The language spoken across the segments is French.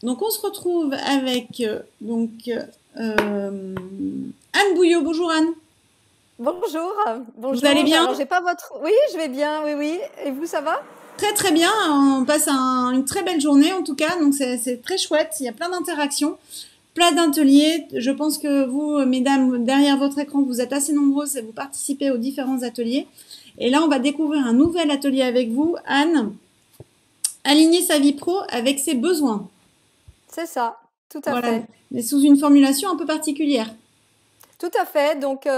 Donc on se retrouve avec Anne Bouillot. Bonjour Anne. Bonjour, Vous allez bonjour. bien? Alors, j'ai pas votre. Oui, je vais bien, oui, oui. Et vous, ça va? Très très bien. On passe une très belle journée en tout cas. Donc c'est très chouette. Il y a plein d'interactions, plein d'ateliers. Je pense que vous, mesdames, derrière votre écran, vous êtes assez nombreuses et vous participez aux différents ateliers. Et là, on va découvrir un nouvel atelier avec vous, Anne. Aligner sa vie pro avec ses besoins. C'est ça, tout à Voilà, fait. mais sous une formulation un peu particulière. Tout à fait. Donc,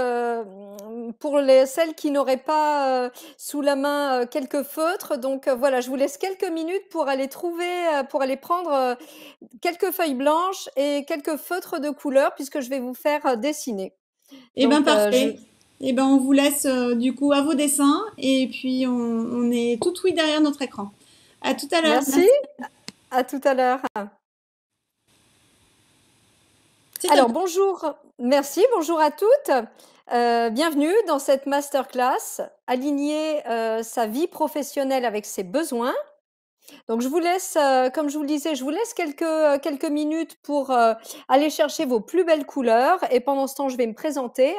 pour celles qui n'auraient pas sous la main quelques feutres, donc voilà, je vous laisse quelques minutes pour aller trouver, pour aller prendre quelques feuilles blanches et quelques feutres de couleur, puisque je vais vous faire dessiner. Eh bien, Donc, parfait. Eh ben, on vous laisse du coup à vos dessins et puis on est tout oui derrière notre écran. À tout à l'heure. merci. Merci. À tout à l'heure. C'est à Alors vous. bonjour, merci, bonjour à toutes. Bienvenue dans cette masterclass aligner sa vie professionnelle avec ses besoins. Donc je vous laisse, comme je vous le disais, je vous laisse quelques minutes pour aller chercher vos plus belles couleurs. Et pendant ce temps, je vais me présenter.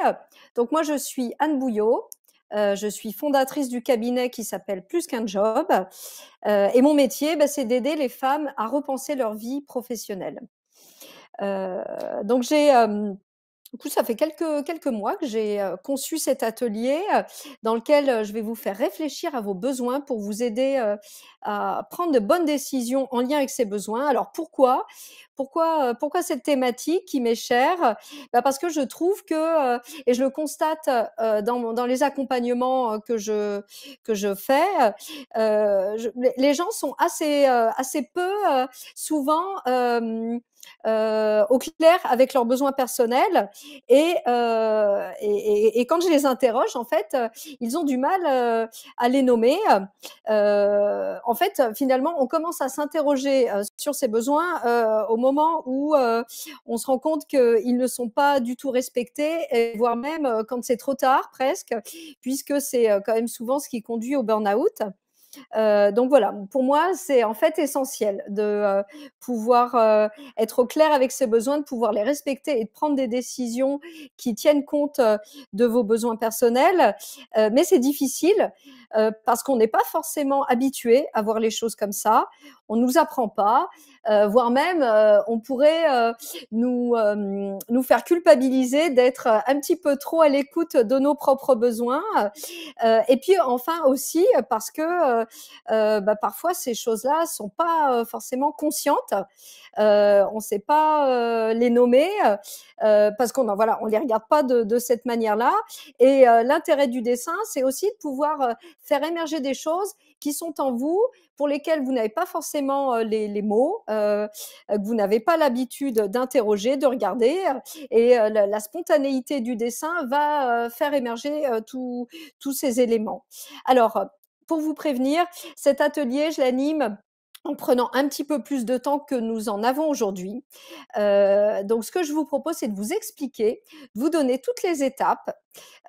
Donc moi, je suis Anne Bouillot. Je suis fondatrice du cabinet qui s'appelle Plus qu'un job. Et mon métier, c'est d'aider les femmes à repenser leur vie professionnelle. Donc du coup, ça fait quelques mois que j'ai conçu cet atelier dans lequel je vais vous faire réfléchir à vos besoins pour vous aider à prendre de bonnes décisions en lien avec ces besoins. Alors pourquoi cette thématique qui m'est chère? Parce que je trouve que, et je le constate dans les accompagnements que je fais, les gens sont assez peu souvent au clair avec leurs besoins personnels et quand je les interroge, en fait, ils ont du mal à les nommer. En fait, finalement, on commence à s'interroger sur ces besoins au moment où on se rend compte qu'ils ne sont pas du tout respectés, et voire même quand c'est trop tard presque, puisque c'est quand même souvent ce qui conduit au burn-out. Donc voilà, pour moi, c'est en fait essentiel de pouvoir être au clair avec ses besoins, de pouvoir les respecter et de prendre des décisions qui tiennent compte de vos besoins personnels. Mais c'est difficile parce qu'on n'est pas forcément habitué à voir les choses comme ça. On nous apprend pas, voire même on pourrait nous faire culpabiliser d'être un petit peu trop à l'écoute de nos propres besoins. Et puis enfin aussi parce que parfois ces choses-là sont pas forcément conscientes. On ne sait pas les nommer parce qu'on voilà, on les regarde pas de cette manière-là. Et l'intérêt du dessin, c'est aussi de pouvoir faire émerger des choses qui sont en vous, pour lesquelles vous n'avez pas forcément les mots, que vous n'avez pas l'habitude d'interroger, de regarder. Et la spontanéité du dessin va faire émerger tous ces éléments. Alors, pour vous prévenir, cet atelier, je l'anime en prenant un petit peu plus de temps que nous en avons aujourd'hui. Donc, ce que je vous propose, c'est de vous expliquer, de vous donner toutes les étapes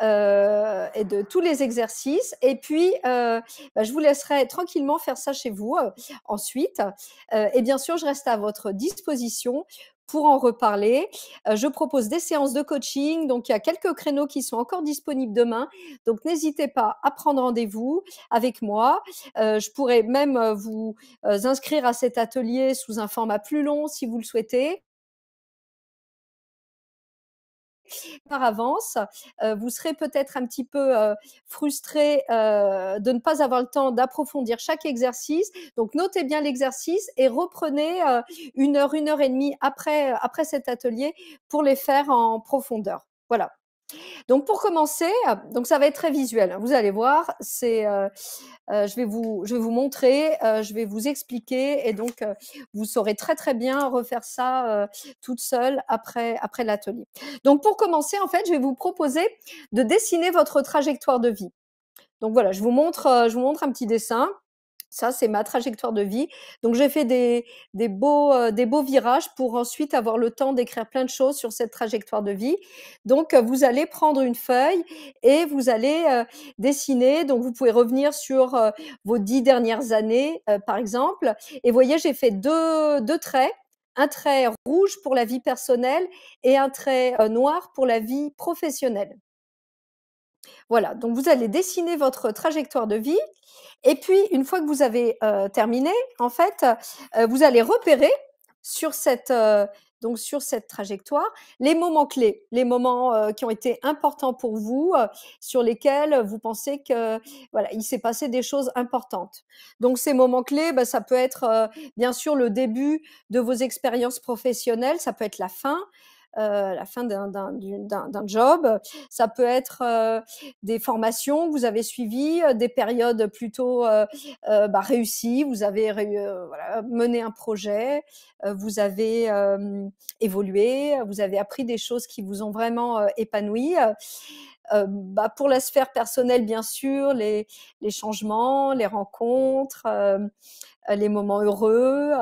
et de tous les exercices. Et puis, je vous laisserai tranquillement faire ça chez vous ensuite. Et bien sûr, je reste à votre disposition pour en reparler. Je propose des séances de coaching, donc il y a quelques créneaux qui sont encore disponibles demain. Donc n'hésitez pas à prendre rendez-vous avec moi. Je pourrais même vous inscrire à cet atelier sous un format plus long si vous le souhaitez. Par avance, vous serez peut-être un petit peu frustré de ne pas avoir le temps d'approfondir chaque exercice. Donc notez bien l'exercice et reprenez une heure et demie après cet atelier pour les faire en profondeur. Voilà. Donc pour commencer, donc ça va être très visuel, hein. Vous allez voir, je vais vous montrer, je vais vous expliquer, et donc vous saurez très très bien refaire ça toute seule après l'atelier. Donc pour commencer, en fait, je vais vous proposer de dessiner votre trajectoire de vie. Donc voilà, je vous montre un petit dessin. Ça, c'est ma trajectoire de vie. Donc, j'ai fait des beaux virages pour ensuite avoir le temps d'écrire plein de choses sur cette trajectoire de vie. Donc, vous allez prendre une feuille et vous allez dessiner. Donc, vous pouvez revenir sur vos 10 dernières années, par exemple. Et vous voyez, j'ai fait deux traits un trait rouge pour la vie personnelle et un trait noir pour la vie professionnelle. Voilà, donc vous allez dessiner votre trajectoire de vie et puis une fois que vous avez terminé, en fait, vous allez repérer sur sur cette trajectoire les moments clés, les moments qui ont été importants pour vous, sur lesquels vous pensez que voilà, il s'est passé des choses importantes. Donc ces moments clés, bah, ça peut être bien sûr le début de vos expériences professionnelles, ça peut être la fin d'un job, ça peut être des formations que vous avez suivies, des périodes plutôt réussies, vous avez voilà, mené un projet, vous avez évolué, vous avez appris des choses qui vous ont vraiment épanoui. Pour la sphère personnelle, bien sûr, les changements, les rencontres, les moments heureux,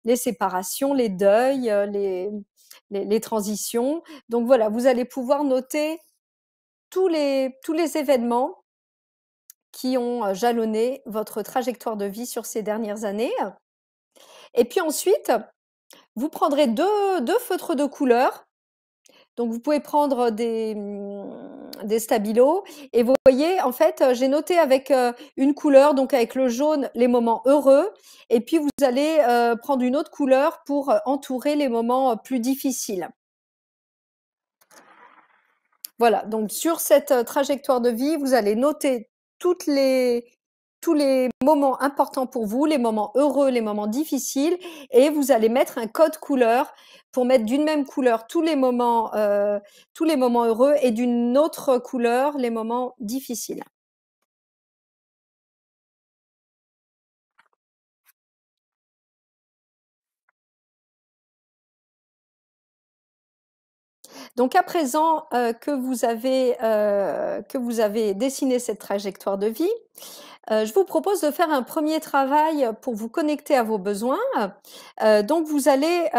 les séparations, les deuils, les transitions. Donc voilà, vous allez pouvoir noter tous les événements qui ont jalonné votre trajectoire de vie sur ces dernières années. Et puis ensuite, vous prendrez deux feutres de couleur. Donc vous pouvez prendre des stabilos et vous voyez, en fait, j'ai noté avec une couleur, donc avec le jaune, les moments heureux. Et puis vous allez prendre une autre couleur pour entourer les moments plus difficiles. Voilà, donc sur cette trajectoire de vie, vous allez noter toutes les tous les moments importants pour vous, les moments heureux, les moments difficiles et vous allez mettre un code couleur pour mettre d'une même couleur tous les moments heureux et d'une autre couleur les moments difficiles. Donc à présent, que vous avez dessiné cette trajectoire de vie, je vous propose de faire un premier travail pour vous connecter à vos besoins. Donc vous allez,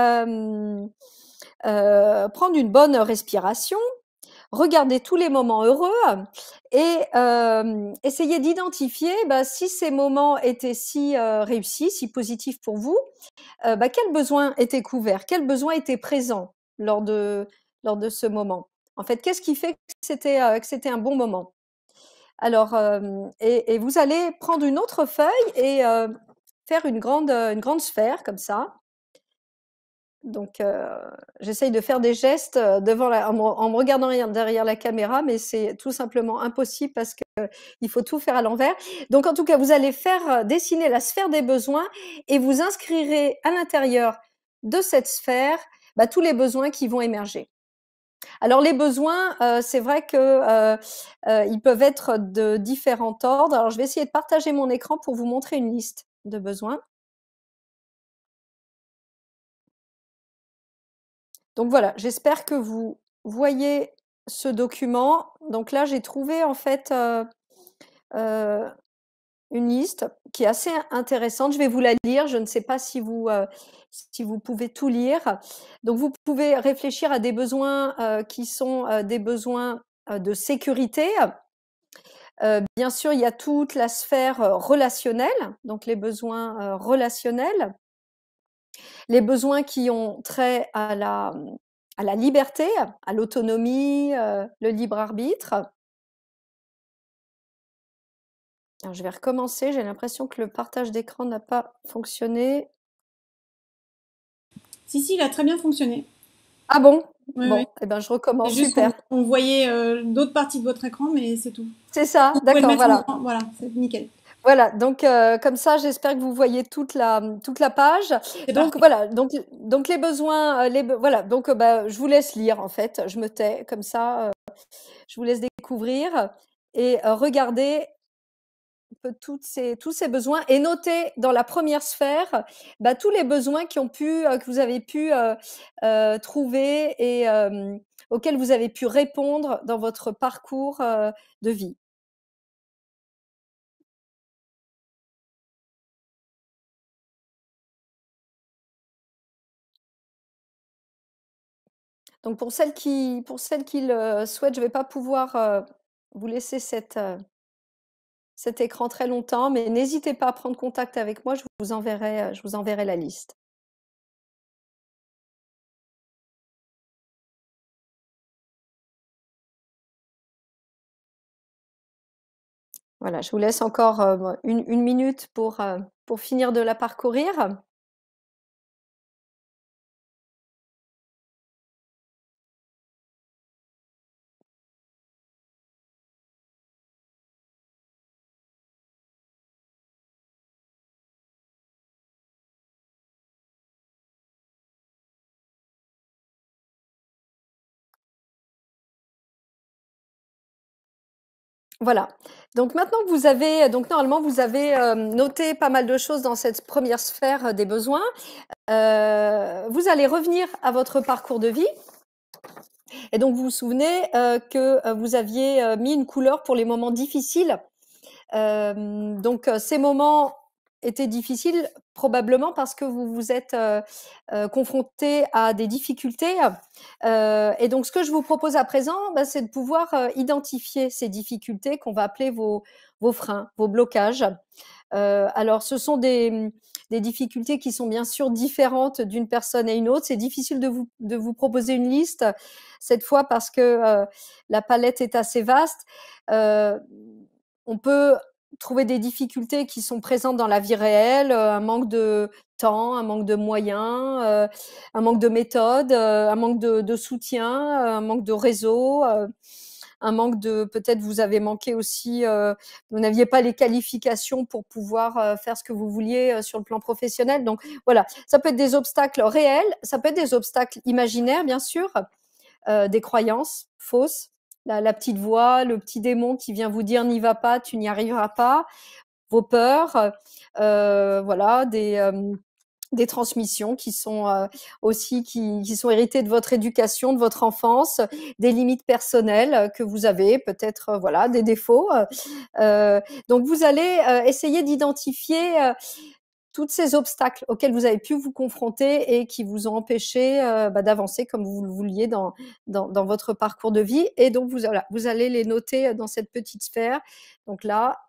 prendre une bonne respiration, regarder tous les moments heureux et essayer d'identifier, si ces moments étaient si, réussis, si positifs pour vous, quel besoin était couvert? Quel besoin était présent lors de ce moment? En fait, qu'est-ce qui fait que c'était un bon moment? Alors, et vous allez prendre une autre feuille et faire une grande sphère comme ça. Donc, j'essaye de faire des gestes, devant la en me regardant derrière la caméra, mais c'est tout simplement impossible parce qu'il faut tout faire à l'envers. Donc en tout cas, vous allez faire, dessiner la sphère des besoins et vous inscrirez à l'intérieur de cette sphère, tous les besoins qui vont émerger. Alors les besoins, c'est vrai que, ils peuvent être de différents ordres. Alors je vais essayer de partager mon écran pour vous montrer une liste de besoins. Donc voilà, j'espère que vous voyez ce document. Donc là, j'ai trouvé en fait, heu, une liste qui est assez intéressante. Je vais vous la lire, je ne sais pas si vous pouvez tout lire. Donc vous pouvez réfléchir à des besoins, qui sont, des besoins, de sécurité. Bien sûr, il y a toute la sphère, relationnelle, donc les besoins, relationnels. Les besoins qui ont trait à la liberté, à l'autonomie, le libre arbitre. Alors je vais recommencer, j'ai l'impression que le partage d'écran n'a pas fonctionné. Si, il a très bien fonctionné. Ah bon? Oui, oui. Bon, eh ben je C'est recommence, juste super. qu'on voyait d'autres parties de votre écran, mais c'est tout. C'est ça, Vous pouvez le d'accord, mettre en voilà. grand. Voilà, c'est nickel. Voilà, donc comme ça, j'espère que vous voyez toute la page. C'est Donc parfait. voilà, donc les besoins, voilà, donc je vous laisse lire en fait, je me tais comme ça, je vous laisse découvrir et regarder tous ces besoins et noter dans la première sphère, tous les besoins qui ont pu, que vous avez pu, trouver et auxquels vous avez pu répondre dans votre parcours, de vie. Donc pour celles qui le souhaitent, je ne vais pas pouvoir, vous laisser cet écran très longtemps, mais n'hésitez pas à prendre contact avec moi, je vous enverrai la liste. Voilà, je vous laisse encore une minute pour finir de la parcourir. Voilà. Donc maintenant que vous avez, donc normalement vous avez noté pas mal de choses dans cette première sphère des besoins. Vous allez revenir à votre parcours de vie. Et donc vous vous souvenez que vous aviez mis une couleur pour les moments difficiles. Donc ces moments étaient difficiles probablement parce que vous vous êtes confronté à des difficultés. Et donc ce que je vous propose à présent, bah, c'est de pouvoir identifier ces difficultés qu'on va appeler vos freins, vos blocages. Alors ce sont des difficultés qui sont bien sûr différentes d'une personne à une autre. C'est difficile de vous proposer une liste cette fois parce que la palette est assez vaste. On peut trouver des difficultés qui sont présentes dans la vie réelle, un manque de temps, un manque de moyens, un manque de méthode, un manque de soutien, un manque de réseau, un manque de peut-être vous avez manqué aussi, vous n'aviez pas les qualifications pour pouvoir faire ce que vous vouliez sur le plan professionnel. Donc voilà, ça peut être des obstacles réels, ça peut être des obstacles imaginaires bien sûr, des croyances fausses, la petite voix, le petit démon qui vient vous dire n'y va pas, tu n'y arriveras pas, vos peurs, voilà, des transmissions qui sont aussi qui sont héritées de votre éducation, de votre enfance, des limites personnelles que vous avez, peut-être voilà des défauts. Donc vous allez essayer d'identifier tous ces obstacles auxquels vous avez pu vous confronter et qui vous ont empêché d'avancer comme vous le vouliez dans votre parcours de vie. Et donc voilà, vous allez les noter dans cette petite sphère. Donc là,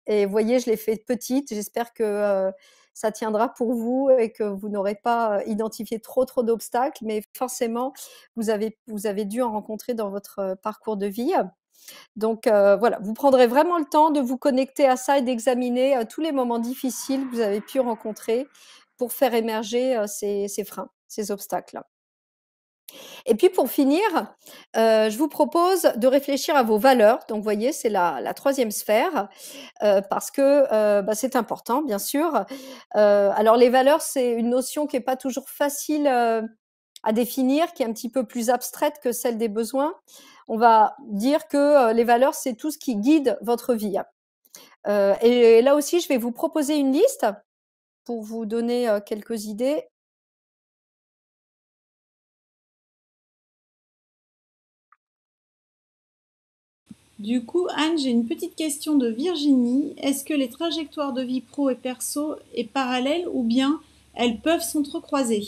et vous voyez, je l'ai fait petite. J'espère que ça tiendra pour vous et que vous n'aurez pas identifié trop d'obstacles, mais forcément, vous avez dû en rencontrer dans votre parcours de vie. Donc voilà, vous prendrez vraiment le temps de vous connecter à ça et d'examiner tous les moments difficiles que vous avez pu rencontrer pour faire émerger ces freins, ces obstacles. Et puis pour finir, je vous propose de réfléchir à vos valeurs. Donc vous voyez, c'est la troisième sphère, parce que c'est important, bien sûr. Alors les valeurs, c'est une notion qui est pas toujours facile à définir, qui est un petit peu plus abstraite que celle des besoins. On va dire que les valeurs, c'est tout ce qui guide votre vie. Et là aussi, je vais vous proposer une liste pour vous donner quelques idées. Du coup, Anne, j'ai une petite question de Virginie. Est-ce que les trajectoires de vie pro et perso est parallèles ou bien elles peuvent s'entrecroiser?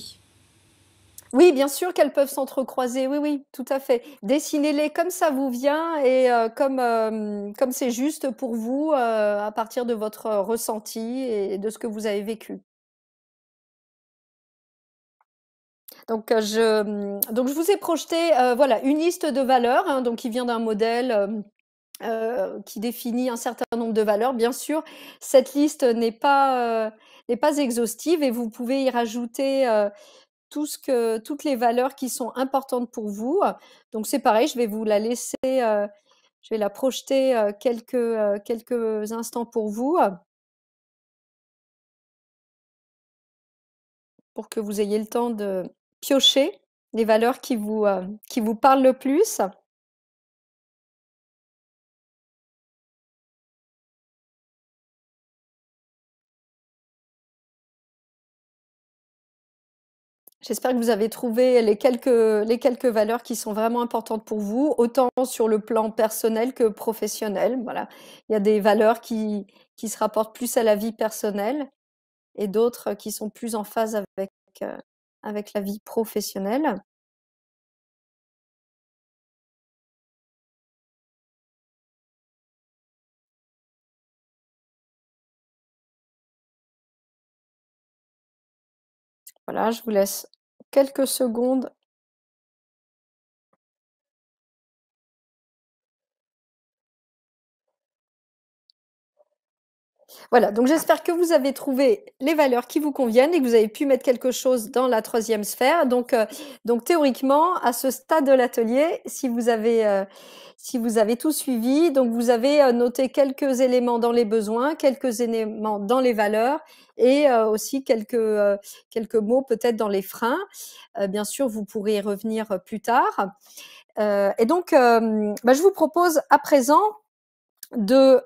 Oui, bien sûr qu'elles peuvent s'entrecroiser. Oui, oui, tout à fait. Dessinez-les comme ça vous vient et comme c'est juste pour vous à partir de votre ressenti et de ce que vous avez vécu. Donc, donc je vous ai projeté voilà, une liste de valeurs hein, donc qui vient d'un modèle qui définit un certain nombre de valeurs. Bien sûr, cette liste n'est pas exhaustive et vous pouvez y rajouter toutes les valeurs qui sont importantes pour vous. Donc c'est pareil, je vais vous la laisser, je vais la projeter quelques instants pour vous, pour que vous ayez le temps de piocher les valeurs qui vous parlent le plus. J'espère que vous avez trouvé les quelques valeurs qui sont vraiment importantes pour vous, autant sur le plan personnel que professionnel. Voilà. Il y a des valeurs qui se rapportent plus à la vie personnelle et d'autres qui sont plus en phase heu, avec la vie professionnelle. Voilà, je vous laisse quelques secondes. Voilà, donc j'espère que vous avez trouvé les valeurs qui vous conviennent et que vous avez pu mettre quelque chose dans la troisième sphère. Donc théoriquement, à ce stade de l'atelier, si vous avez tout suivi, donc vous avez noté quelques éléments dans les besoins, quelques éléments dans les valeurs et aussi quelques mots peut-être dans les freins. Bien sûr, vous pourrez y revenir plus tard. Je vous propose à présent de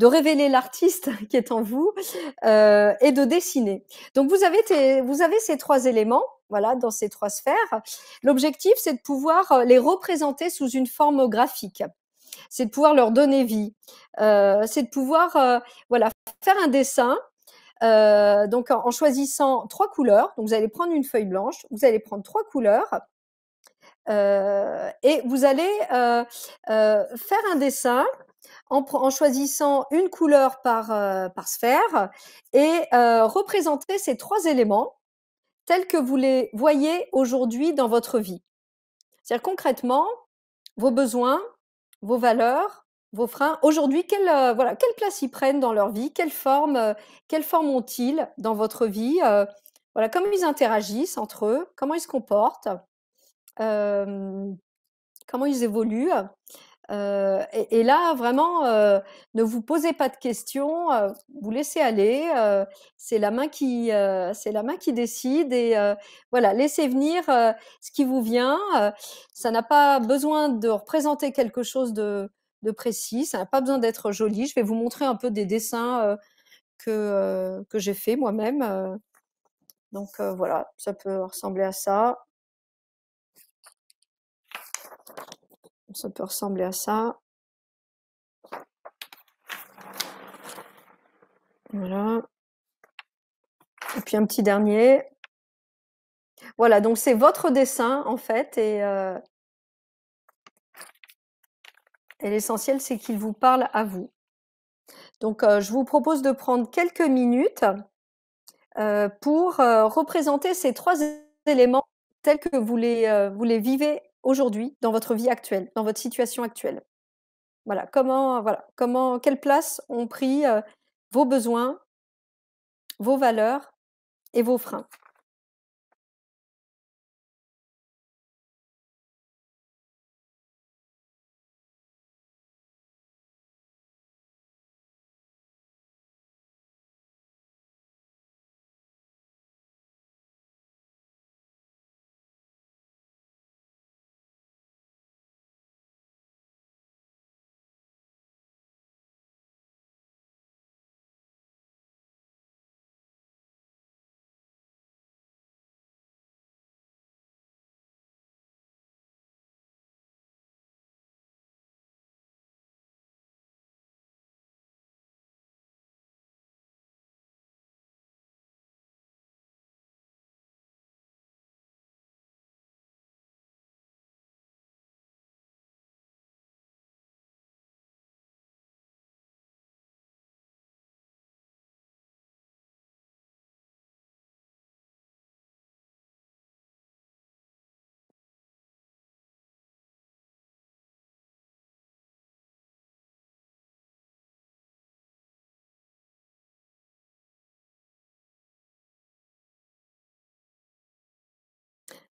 révéler l'artiste qui est en vous et de dessiner. Donc vous avez ces trois éléments, voilà, dans ces trois sphères. L'objectif, c'est de pouvoir les représenter sous une forme graphique. C'est de pouvoir leur donner vie. C'est de pouvoir voilà, faire un dessin. Donc en choisissant trois couleurs. Donc vous allez prendre une feuille blanche, vous allez prendre trois couleurs. Et vous allez faire un dessin en choisissant une couleur par sphère et représenter ces trois éléments tels que vous les voyez aujourd'hui dans votre vie. C'est-à-dire concrètement, vos besoins, vos valeurs, vos freins, aujourd'hui, quelle place ils prennent dans leur vie, quelle forme ont-ils dans votre vie, voilà, comment ils interagissent entre eux, comment ils se comportent, comment ils évoluent. Et là, vraiment, ne vous posez pas de questions, vous laissez aller. C'est la main qui décide et voilà, laissez venir ce qui vous vient. Ça n'a pas besoin de représenter quelque chose de précis. Ça n'a pas besoin d'être joli. Je vais vous montrer un peu des dessins que j'ai fait moi-même. Voilà, ça peut ressembler à ça. Ça peut ressembler à ça. Voilà. Et puis un petit dernier. Voilà, donc c'est votre dessin en fait et l'essentiel c'est qu'il vous parle à vous. Donc je vous propose de prendre quelques minutes pour représenter ces trois éléments tels que vous les vivez aujourd'hui dans votre vie actuelle, dans votre situation actuelle. Voilà, quelle place ont pris vos besoins, vos valeurs et vos freins.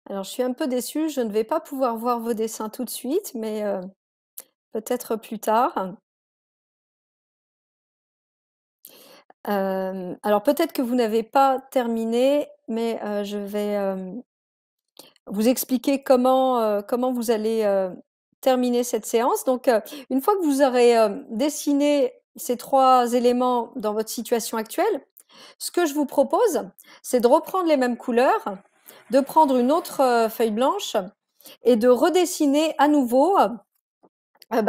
Alors je suis un peu déçue, je ne vais pas pouvoir voir vos dessins tout de suite, mais peut-être plus tard. Alors peut-être que vous n'avez pas terminé, mais je vais vous expliquer comment vous allez terminer cette séance. Donc une fois que vous aurez dessiné ces trois éléments dans votre situation actuelle, ce que je vous propose, c'est de reprendre les mêmes couleurs, de prendre une autre feuille blanche et de redessiner à nouveau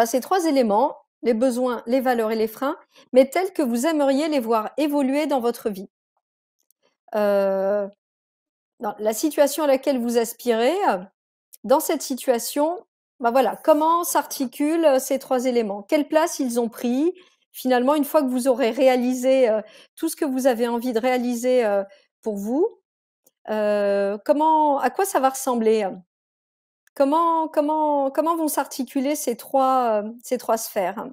ces trois éléments, les besoins, les valeurs et les freins, mais tels que vous aimeriez les voir évoluer dans votre vie. Dans la situation à laquelle vous aspirez, dans cette situation, voilà, comment s'articulent ces trois éléments? Quelle place ils ont pris? Finalement, une fois que vous aurez réalisé tout ce que vous avez envie de réaliser pour vous, à quoi ça va ressembler? Comment vont s'articuler ces trois sphères?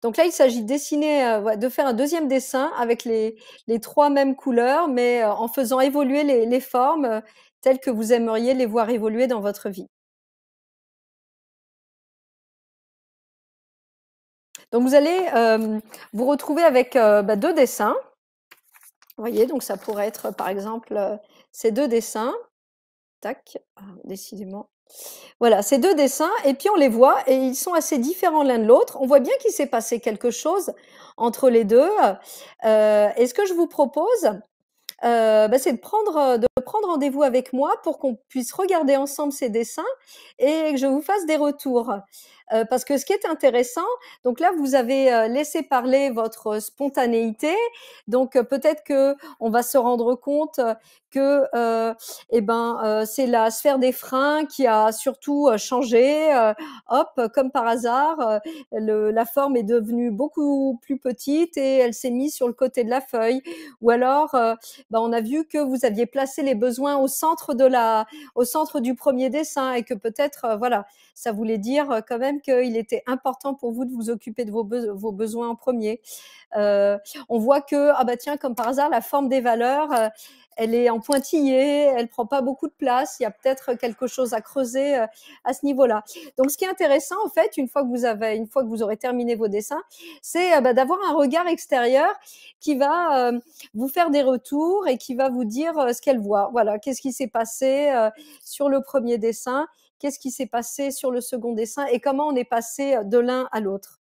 Donc là, il s'agit de dessiner, de faire un deuxième dessin avec les 3 mêmes couleurs, mais en faisant évoluer les formes telles que vous aimeriez les voir évoluer dans votre vie. Donc vous allez vous retrouver avec 2 dessins. Vous voyez, donc ça pourrait être par exemple ces 2 dessins. Tac, ah, décidément. Voilà, ces 2 dessins, et puis on les voit et ils sont assez différents l'un de l'autre. On voit bien qu'il s'est passé quelque chose entre les 2. Et ce que je vous propose, c'est de prendre rendez-vous avec moi pour qu'on puisse regarder ensemble ces dessins et que je vous fasse des retours. Parce que ce qui est intéressant, donc là, vous avez laissé parler votre spontanéité, donc peut-être qu'on va se rendre compte que c'est la sphère des freins qui a surtout changé. Hop, comme par hasard, la forme est devenue beaucoup plus petite et elle s'est mise sur le côté de la feuille. Ou alors, on a vu que vous aviez placé les besoins au centre du premier dessin et que peut-être, voilà, ça voulait dire quand même qu'il était important pour vous de vous occuper de vos besoins en premier. On voit que, tiens, comme par hasard, la forme des valeurs, elle est en pointillé, elle prend pas beaucoup de place. Il y a peut-être quelque chose à creuser à ce niveau-là. Donc, ce qui est intéressant, en fait, une fois que vous aurez terminé vos dessins, c'est d'avoir un regard extérieur qui va vous faire des retours et qui va vous dire ce qu'elle voit. Voilà, qu'est-ce qui s'est passé sur le premier dessin, qu'est-ce qui s'est passé sur le second dessin et comment on est passé de l'un à l'autre.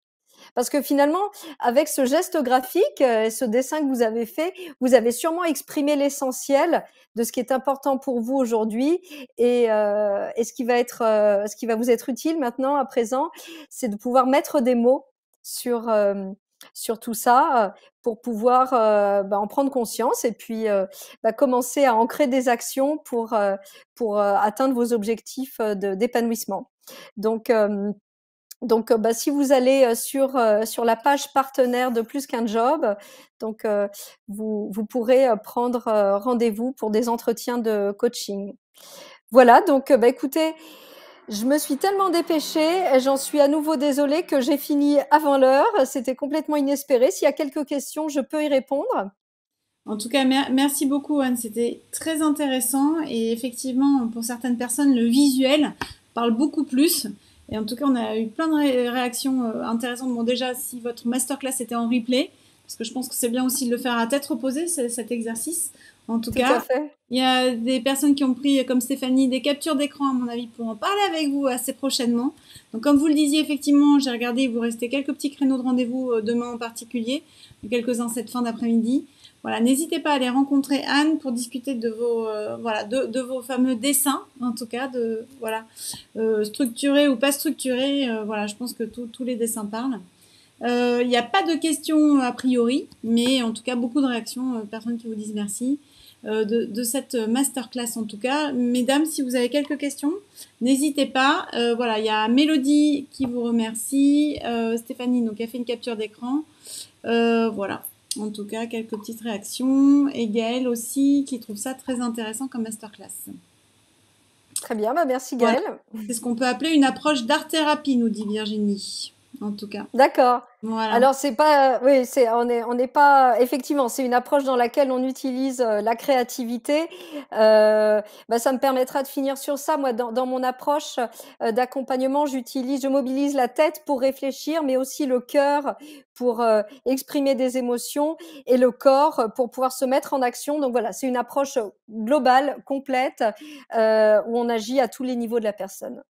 Parce que finalement, avec ce geste graphique, ce dessin que vous avez fait, vous avez sûrement exprimé l'essentiel de ce qui est important pour vous aujourd'hui et ce qui va vous être utile maintenant, à présent, c'est de pouvoir mettre des mots sur tout ça pour pouvoir en prendre conscience et puis commencer à ancrer des actions pour atteindre vos objectifs d'épanouissement. Donc, si vous allez sur la page partenaire de Plus qu'un job, donc vous pourrez prendre rendez-vous pour des entretiens de coaching. Voilà, donc écoutez, je me suis tellement dépêchée, et j'en suis à nouveau désolée que j'ai fini avant l'heure. C'était complètement inespéré. S'il y a quelques questions, je peux y répondre. En tout cas, merci beaucoup, Anne. C'était très intéressant. Et effectivement, pour certaines personnes, le visuel parle beaucoup plus. Et en tout cas, on a eu plein de réactions intéressantes. Bon, déjà, si votre masterclass était en replay, parce que je pense que c'est bien aussi de le faire à tête reposée, cet exercice. En tout Tout à cas, fait. il y a des personnes qui ont pris, comme Stéphanie, des captures d'écran, à mon avis, pour en parler avec vous assez prochainement. Donc, comme vous le disiez, effectivement, j'ai regardé, il vous restait quelques petits créneaux de rendez-vous demain en particulier, quelques-uns cette fin d'après-midi. Voilà, n'hésitez pas à aller rencontrer Anne pour discuter de vos de vos fameux dessins, en tout cas structurés ou pas structurés. Voilà, je pense que tous les dessins parlent. Il n'y a pas de questions a priori, mais en tout cas beaucoup de réactions, personnes qui vous disent merci de cette masterclass en tout cas. Mesdames, si vous avez quelques questions, n'hésitez pas. Voilà, il y a Mélodie qui vous remercie, Stéphanie donc a fait une capture d'écran. Voilà. En tout cas, quelques petites réactions. Et Gaëlle aussi, qui trouve ça très intéressant comme masterclass. Très bien, merci Gaëlle. Voilà. C'est ce qu'on peut appeler une approche d'art-thérapie, nous dit Virginie. En tout cas. D'accord. Voilà. Alors c'est pas, oui, on n'est pas, effectivement, c'est une approche dans laquelle on utilise la créativité. Ça me permettra de finir sur ça. Moi, dans mon approche d'accompagnement, je mobilise la tête pour réfléchir, mais aussi le cœur pour exprimer des émotions et le corps pour pouvoir se mettre en action. Donc voilà, c'est une approche globale, complète, où on agit à tous les niveaux de la personne.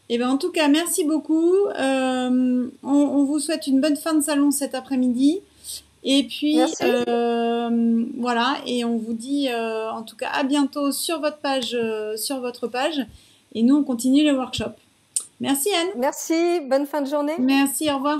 Et en tout cas, merci beaucoup. On vous souhaite une bonne fin de salon cet après-midi. Et puis, voilà, et on vous dit en tout cas à bientôt sur votre page. Et nous, on continue les workshops. Merci Anne. Merci, bonne fin de journée. Merci, au revoir.